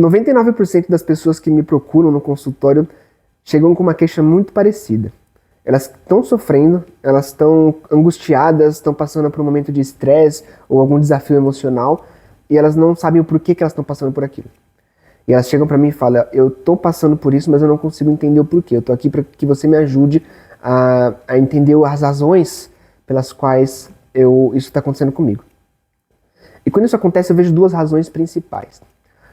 99% das pessoas que me procuram no consultório chegam com uma queixa muito parecida. Elas estão sofrendo, elas estão angustiadas, estão passando por um momento de estresse ou algum desafio emocional e elas não sabem o porquê que elas estão passando por aquilo. E elas chegam para mim e falam, eu estou passando por isso, mas eu não consigo entender o porquê. Eu estou aqui para que você me ajude a entender as razões pelas quais isso está acontecendo comigo. E quando isso acontece, eu vejo duas razões principais.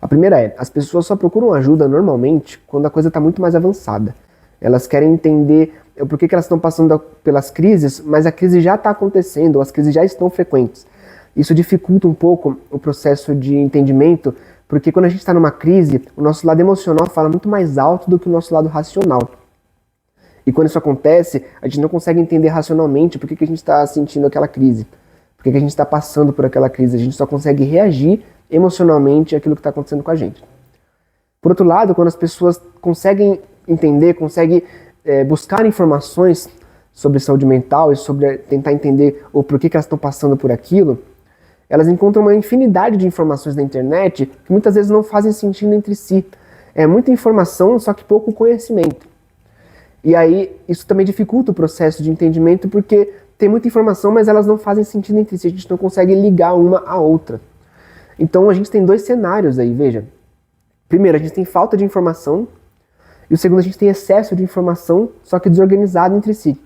A primeira é, as pessoas só procuram ajuda normalmente quando a coisa está muito mais avançada. Elas querem entender o porquê que elas estão passando pelas crises, mas a crise já está acontecendo, ou as crises já estão frequentes. Isso dificulta um pouco o processo de entendimento, porque quando a gente está numa crise, o nosso lado emocional fala muito mais alto do que o nosso lado racional. E quando isso acontece, a gente não consegue entender racionalmente por que a gente está sentindo aquela crise, por que a gente está passando por aquela crise. A gente só consegue reagir emocionalmente àquilo que está acontecendo com a gente. Por outro lado, quando as pessoas conseguem entender, conseguem buscar informações sobre saúde mental e sobre tentar entender o porquê que elas estão passando por aquilo, elas encontram uma infinidade de informações na internet que muitas vezes não fazem sentido entre si. É muita informação, só que pouco conhecimento. E aí, isso também dificulta o processo de entendimento, porque tem muita informação, mas elas não fazem sentido entre si, a gente não consegue ligar uma à outra. Então a gente tem dois cenários aí, veja. Primeiro, a gente tem falta de informação, e o segundo, a gente tem excesso de informação, só que desorganizado entre si.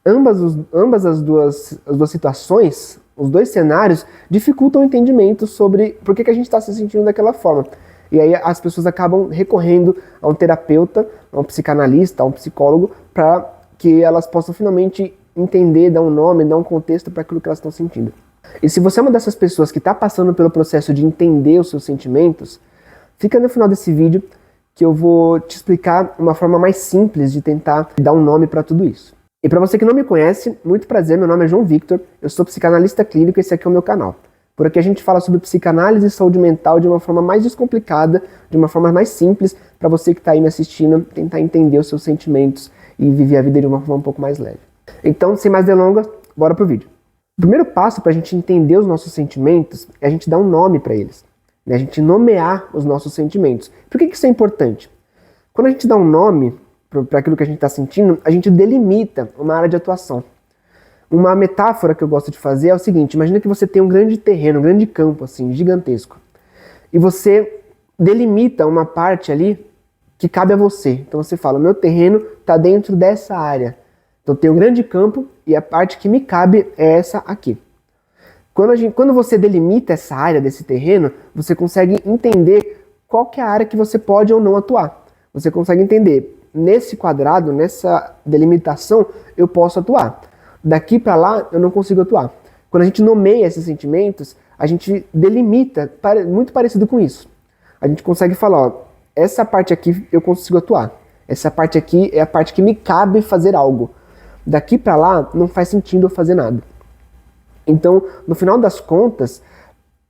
Ambas as duas situações, os dois cenários, dificultam o entendimento sobre por que a gente está se sentindo daquela forma. E aí as pessoas acabam recorrendo a um terapeuta, a um psicanalista, a um psicólogo, para que elas possam finalmente entender, dar um nome, dar um contexto para aquilo que elas estão sentindo. E se você é uma dessas pessoas que está passando pelo processo de entender os seus sentimentos, fica no final desse vídeo que eu vou te explicar uma forma mais simples de tentar dar um nome para tudo isso. E para você que não me conhece, muito prazer, meu nome é João Victor, eu sou psicanalista clínico e esse aqui é o meu canal. Por aqui a gente fala sobre psicanálise e saúde mental de uma forma mais descomplicada, de uma forma mais simples, para você que está aí me assistindo, tentar entender os seus sentimentos e viver a vida de uma forma um pouco mais leve. Então, sem mais delongas, bora pro vídeo. O primeiro passo para a gente entender os nossos sentimentos é a gente dar um nome para eles, né? A gente nomear os nossos sentimentos. Por que isso é importante? Quando a gente dá um nome para aquilo que a gente está sentindo, a gente delimita uma área de atuação. Uma metáfora que eu gosto de fazer é o seguinte, imagina que você tem um grande terreno, um grande campo, assim, gigantesco. E você delimita uma parte ali que cabe a você. Então você fala, meu terreno está dentro dessa área. Então tem um grande campo e a parte que me cabe é essa aqui. Quando você delimita essa área desse terreno, você consegue entender qual que é a área que você pode ou não atuar. Você consegue entender, nesse quadrado, nessa delimitação, eu posso atuar. Daqui para lá, eu não consigo atuar. Quando a gente nomeia esses sentimentos, a gente delimita, muito parecido com isso. A gente consegue falar, ó, essa parte aqui eu consigo atuar. Essa parte aqui é a parte que me cabe fazer algo. Daqui para lá, não faz sentido eu fazer nada. Então, no final das contas,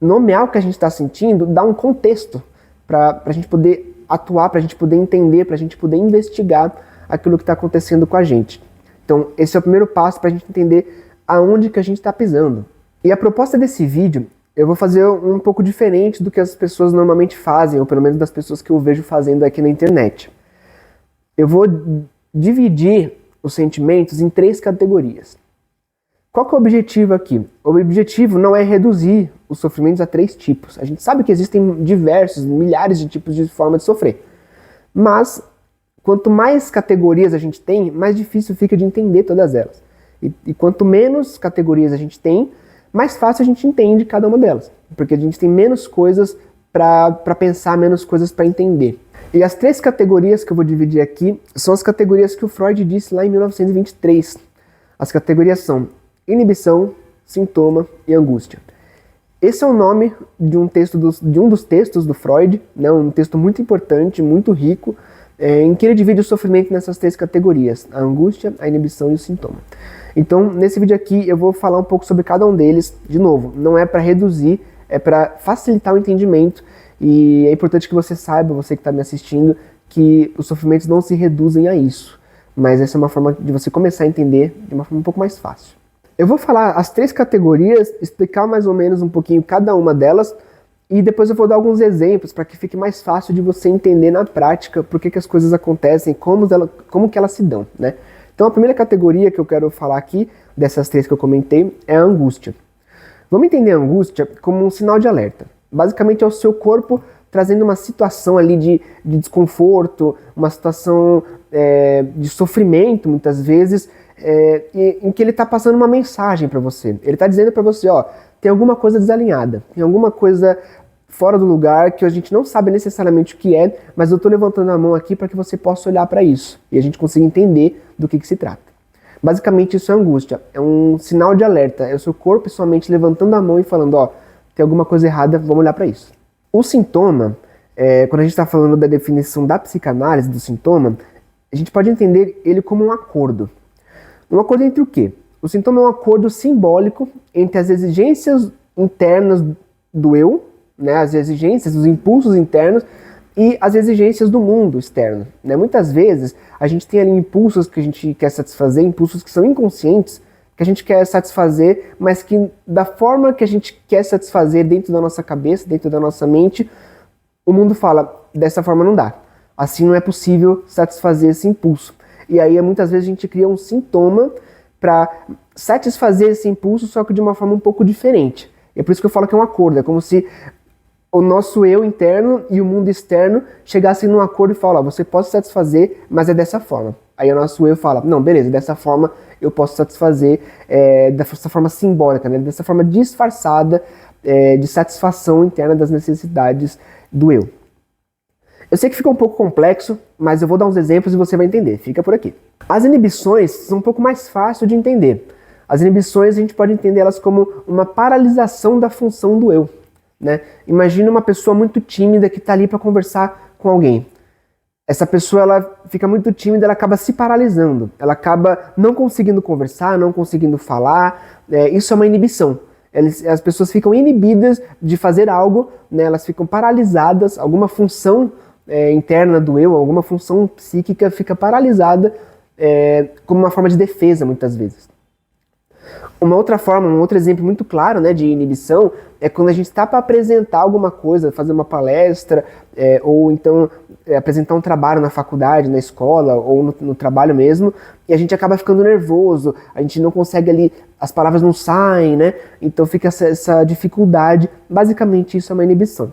nomear o que a gente está sentindo dá um contexto para a gente poder atuar, para a gente poder entender, para a gente poder investigar aquilo que está acontecendo com a gente. Então, esse é o primeiro passo para a gente entender aonde que a gente está pisando. E a proposta desse vídeo, eu vou fazer um pouco diferente do que as pessoas normalmente fazem, ou pelo menos das pessoas que eu vejo fazendo aqui na internet. Eu vou dividir os sentimentos em 3 categorias. Qual que é o objetivo aqui? O objetivo não é reduzir os sofrimentos a 3 tipos. A gente sabe que existem diversos, milhares de tipos de forma de sofrer. Mas, quanto mais categorias a gente tem, mais difícil fica de entender todas elas. E quanto menos categorias a gente tem, mais fácil a gente entende cada uma delas. Porque a gente tem menos coisas para pensar, menos coisas para entender. E as 3 categorias que eu vou dividir aqui são as categorias que o Freud disse lá em 1923. As categorias são inibição, sintoma e angústia. Esse é o nome de um dos textos do Freud, né, um texto muito importante, muito rico, em que ele divide o sofrimento nessas 3 categorias, a angústia, a inibição e o sintoma. Então, nesse vídeo aqui, eu vou falar um pouco sobre cada um deles. De novo, não é para reduzir, é para facilitar o entendimento. E é importante que você saiba, você que está me assistindo, que os sofrimentos não se reduzem a isso. Mas essa é uma forma de você começar a entender de uma forma um pouco mais fácil. Eu vou falar as 3 categorias, explicar mais ou menos um pouquinho cada uma delas E depois eu vou dar alguns exemplos para que fique mais fácil de você entender na prática por que as coisas acontecem, como que elas se dão, né? Então a primeira categoria que eu quero falar aqui, dessas 3 que eu comentei, é a angústia. Vamos entender a angústia como um sinal de alerta. Basicamente é o seu corpo trazendo uma situação ali de desconforto, uma situação de sofrimento, muitas vezes, em que ele está passando uma mensagem para você. Ele está dizendo para você, ó, tem alguma coisa desalinhada, tem alguma coisa fora do lugar que a gente não sabe necessariamente o que é, mas eu estou levantando a mão aqui para que você possa olhar para isso e a gente consiga entender do que se trata. Basicamente isso é angústia, é um sinal de alerta, é o seu corpo e sua mente levantando a mão e falando, ó, tem alguma coisa errada, vamos olhar para isso. O sintoma, quando a gente está falando da definição da psicanálise do sintoma, a gente pode entender ele como um acordo. Um acordo entre o quê? O sintoma é um acordo simbólico entre as exigências internas do eu, né, as exigências, os impulsos internos e as exigências do mundo externo, né? Muitas vezes a gente tem ali impulsos que a gente quer satisfazer, impulsos que são inconscientes, que a gente quer satisfazer, mas que da forma que a gente quer satisfazer dentro da nossa cabeça, dentro da nossa mente, o mundo fala, dessa forma não dá. Assim não é possível satisfazer esse impulso. E aí muitas vezes a gente cria um sintoma para satisfazer esse impulso, só que de uma forma um pouco diferente. E é por isso que eu falo que é um acordo, é como se o nosso eu interno e o mundo externo chegassem num acordo e falam, ó, você pode satisfazer, mas é dessa forma. Aí o nosso eu fala, não, beleza, dessa forma eu posso satisfazer, dessa forma simbólica, né, dessa forma disfarçada de satisfação interna das necessidades do eu. Eu sei que fica um pouco complexo, mas eu vou dar uns exemplos e você vai entender, fica por aqui. As inibições são um pouco mais fácil de entender. As inibições a gente pode entender elas como uma paralisação da função do eu. Né? Imagina uma pessoa muito tímida que está ali para conversar com alguém. Essa pessoa ela fica muito tímida, ela acaba se paralisando, ela acaba não conseguindo conversar, não conseguindo falar. Isso é uma inibição. As pessoas ficam inibidas de fazer algo, né? Elas ficam paralisadas, alguma função interna do eu, alguma função psíquica fica paralisada como uma forma de defesa muitas vezes. Uma outra forma, um outro exemplo muito claro, né, de inibição é quando a gente está para apresentar alguma coisa, fazer uma palestra, ou então apresentar um trabalho na faculdade, na escola, ou no trabalho mesmo, e a gente acaba ficando nervoso, a gente não consegue ali, as palavras não saem, né? Então fica essa dificuldade. Basicamente isso é uma inibição.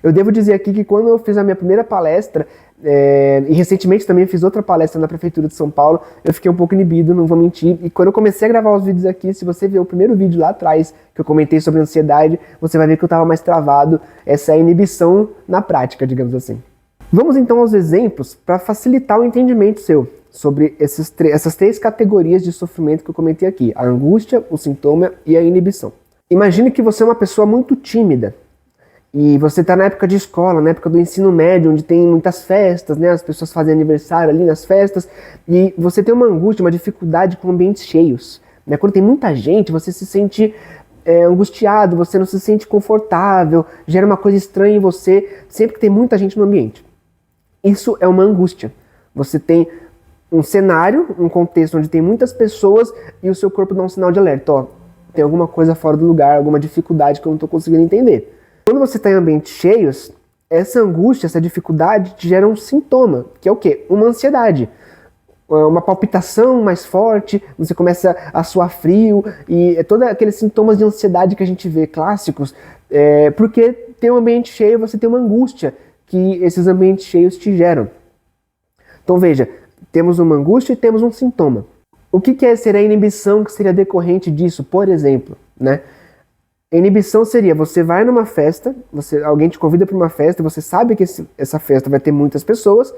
Eu devo dizer aqui que quando eu fiz a minha primeira palestra, e recentemente também fiz outra palestra na Prefeitura de São Paulo, eu fiquei um pouco inibido, não vou mentir, e quando eu comecei a gravar os vídeos aqui, se você ver o primeiro vídeo lá atrás, que eu comentei sobre ansiedade, você vai ver que eu estava mais travado, essa é a inibição na prática, digamos assim. Vamos então aos exemplos para facilitar o entendimento seu sobre essas 3 categorias de sofrimento que eu comentei aqui, a angústia, o sintoma e a inibição. Imagine que você é uma pessoa muito tímida, e você está na época de escola, na época do ensino médio, onde tem muitas festas, né? As pessoas fazem aniversário ali nas festas, e você tem uma angústia, uma dificuldade com ambientes cheios. Né? Quando tem muita gente, você se sente angustiado, você não se sente confortável, gera uma coisa estranha em você, sempre que tem muita gente no ambiente. Isso é uma angústia. Você tem um cenário, um contexto onde tem muitas pessoas e o seu corpo dá um sinal de alerta. Ó, tem alguma coisa fora do lugar, alguma dificuldade que eu não estou conseguindo entender. Quando você está em ambientes cheios, essa angústia, essa dificuldade te gera um sintoma, que é o quê? Uma ansiedade. Uma palpitação mais forte, você começa a suar frio, e todos aqueles sintomas de ansiedade que a gente vê clássicos, porque tem um ambiente cheio, você tem uma angústia que esses ambientes cheios te geram. Então veja, temos uma angústia e temos um sintoma. O que seria a inibição que seria decorrente disso, por exemplo, né? A inibição seria, você vai numa festa, alguém te convida para uma festa, você sabe que essa festa vai ter muitas pessoas,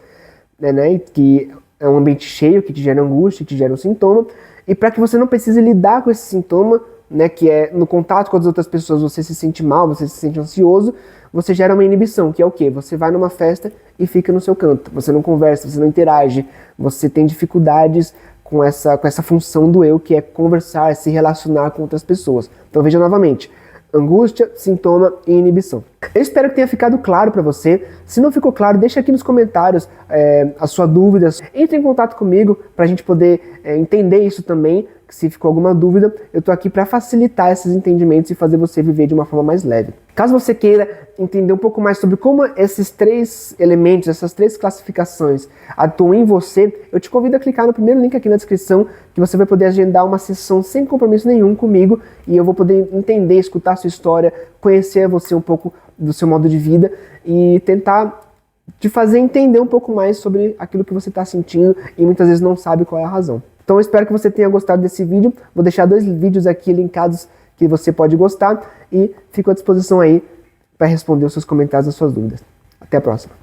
né, que é um ambiente cheio, que te gera angústia, que te gera um sintoma, e para que você não precise lidar com esse sintoma, né, que é no contato com as outras pessoas você se sente mal, você se sente ansioso, você gera uma inibição, que é o quê? Você vai numa festa e fica no seu canto, você não conversa, você não interage, você tem dificuldades com essa função do eu, que é conversar, se relacionar com outras pessoas. Então veja novamente, angústia, sintoma e inibição. Eu espero que tenha ficado claro para você. Se não ficou claro, deixa aqui nos comentários a sua dúvida. Entre em contato comigo para a gente poder entender isso também, se ficou alguma dúvida, eu tô aqui para facilitar esses entendimentos e fazer você viver de uma forma mais leve. Caso você queira entender um pouco mais sobre como esses 3 elementos, essas 3 classificações atuam em você, eu te convido a clicar no primeiro link aqui na descrição, que você vai poder agendar uma sessão sem compromisso nenhum comigo, e eu vou poder entender, escutar a sua história, conhecer você um pouco do seu modo de vida e tentar te fazer entender um pouco mais sobre aquilo que você está sentindo e muitas vezes não sabe qual é a razão. Então eu espero que você tenha gostado desse vídeo. Vou deixar 2 vídeos aqui linkados que você pode gostar e fico à disposição aí para responder os seus comentários e as suas dúvidas. Até a próxima.